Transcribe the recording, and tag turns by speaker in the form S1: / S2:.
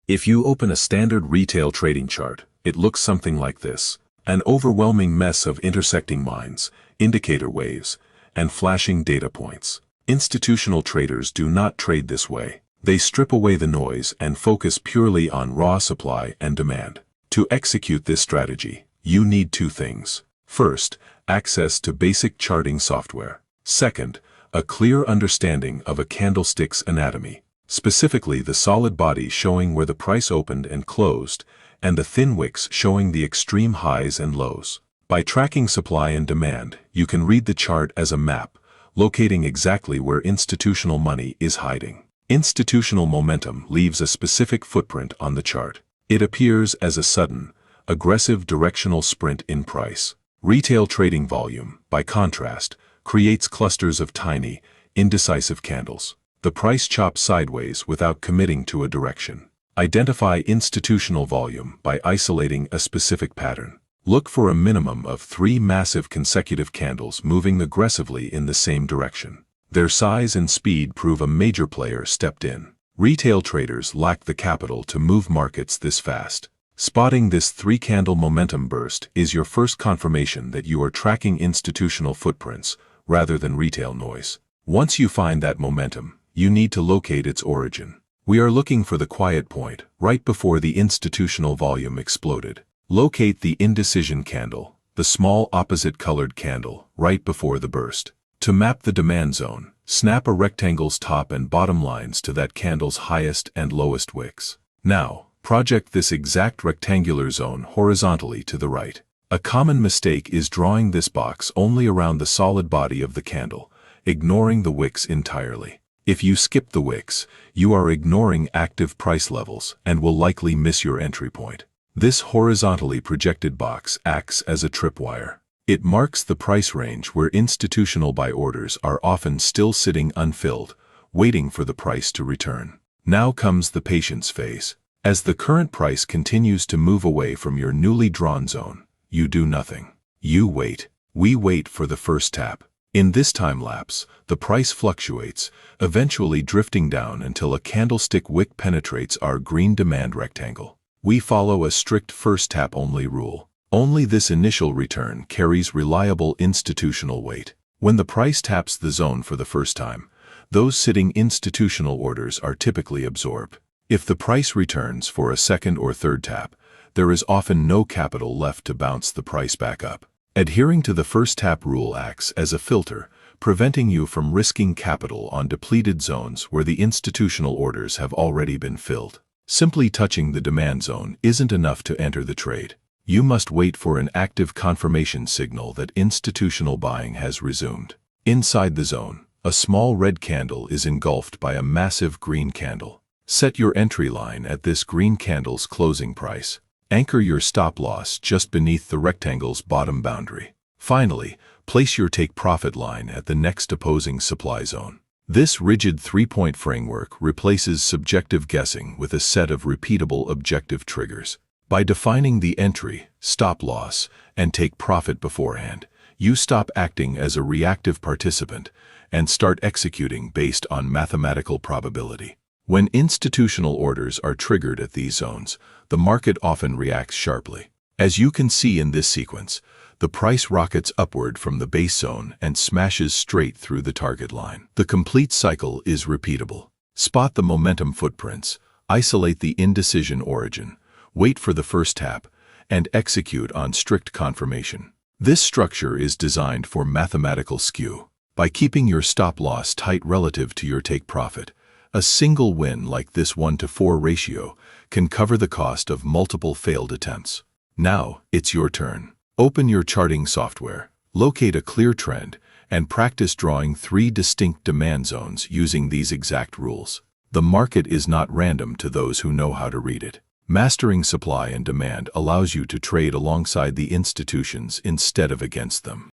S1: If you open a standard retail trading chart, it looks something like this: an overwhelming mess of intersecting lines, indicator waves, and flashing data points. Institutional traders do not trade this way. They strip away the noise and focus purely on raw supply and demand. To execute this strategy, you need two things. First, access to basic charting software. Second, a clear understanding of a candlestick's anatomy, specifically the solid body showing where the price opened and closed, and the thin wicks showing the extreme highs and lows. By tracking supply and demand, you can read the chart as a map, locating exactly where institutional money is hiding. Institutional momentum leaves a specific footprint on the chart. It appears as a sudden, aggressive directional sprint in price. Retail trading volume, by contrast, creates clusters of tiny, indecisive candles. The price chops sideways without committing to a direction. Identify institutional volume by isolating a specific pattern. Look for a minimum of 3 massive consecutive candles moving aggressively in the same direction. Their size and speed prove a major player stepped in. Retail traders lack the capital to move markets this fast. Spotting this 3-candle momentum burst is your first confirmation that you are tracking institutional footprints rather than retail noise. Once you find that momentum, you need to locate its origin. We are looking for the quiet point, right before the institutional volume exploded. Locate the indecision candle, the small opposite-colored candle, right before the burst. To map the demand zone, snap a rectangle's top and bottom lines to that candle's highest and lowest wicks. Now, project this exact rectangular zone horizontally to the right. A common mistake is drawing this box only around the solid body of the candle, ignoring the wicks entirely. If you skip the wicks, you are ignoring active price levels and will likely miss your entry point. This horizontally projected box acts as a tripwire. It marks the price range where institutional buy orders are often still sitting unfilled, waiting for the price to return. Now comes the patience phase. As the current price continues to move away from your newly drawn zone, you do nothing. You wait. We wait for the first tap. In this time lapse, the price fluctuates, eventually drifting down until a candlestick wick penetrates our green demand rectangle. We follow a strict first tap only rule. Only this initial return carries reliable institutional weight. When the price taps the zone for the first time, those sitting institutional orders are typically absorbed. If the price returns for a second or third tap, there is often no capital left to bounce the price back up. Adhering to the first tap rule acts as a filter, preventing you from risking capital on depleted zones where the institutional orders have already been filled. Simply touching the demand zone isn't enough to enter the trade. You must wait for an active confirmation signal that institutional buying has resumed. Inside the zone, a small red candle is engulfed by a massive green candle. Set your entry line at this green candle's closing price. Anchor your stop loss just beneath the rectangle's bottom boundary. Finally, place your take profit line at the next opposing supply zone. This rigid 3-point framework replaces subjective guessing with a set of repeatable objective triggers. By defining the entry, stop loss, and take profit beforehand, you stop acting as a reactive participant and start executing based on mathematical probability. When institutional orders are triggered at these zones, the market often reacts sharply. As you can see in this sequence, the price rockets upward from the base zone and smashes straight through the target line. The complete cycle is repeatable. Spot the momentum footprints, isolate the indecision origin, wait for the first tap, and execute on strict confirmation. This structure is designed for mathematical skew. By keeping your stop loss tight relative to your take profit, a single win like this 1-to-4 ratio can cover the cost of multiple failed attempts. Now, it's your turn. Open your charting software, locate a clear trend, and practice drawing 3 distinct demand zones using these exact rules. The market is not random to those who know how to read it. Mastering supply and demand allows you to trade alongside the institutions instead of against them.